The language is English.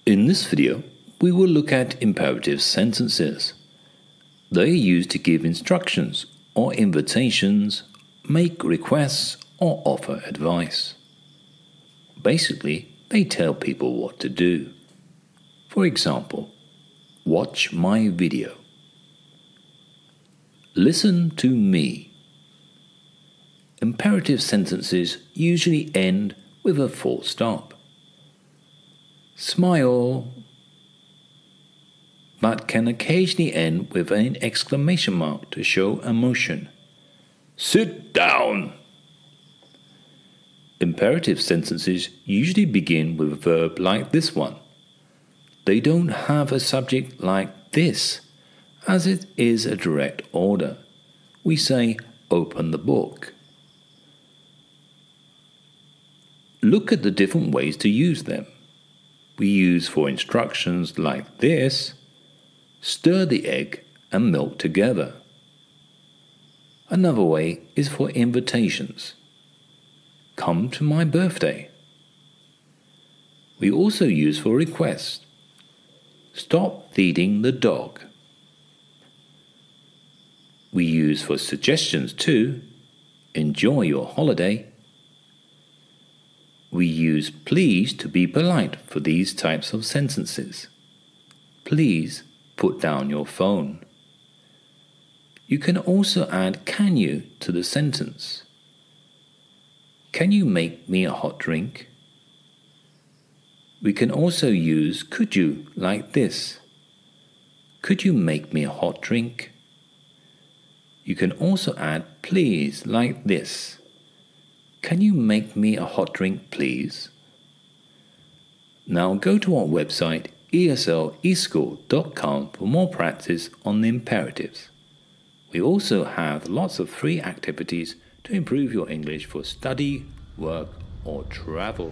In this video, we will look at imperative sentences. They are used to give instructions or invitations, make requests, or offer advice. Basically, they tell people what to do. For example, watch my video. Listen to me. Imperative sentences usually end with a full stop. Smile, but can occasionally end with an exclamation mark to show emotion. Sit down. Imperative sentences usually begin with a verb like this one. They don't have a subject like this, as it is a direct order. We say, open the book. Look at the different ways to use them. We use for instructions like this: stir the egg and milk together. Another way is for invitations. Come to my birthday. We also use for requests. Stop feeding the dog. We use for suggestions too. Enjoy your holiday. We use please to be polite for these types of sentences. Please put down your phone. You can also add can you to the sentence. Can you make me a hot drink? We can also use could you like this. Could you make me a hot drink? You can also add please like this. Can you make me a hot drink, please? Now go to our website ESLeschool.com for more practice on the imperatives. We also have lots of free activities to improve your English for study, work, or travel.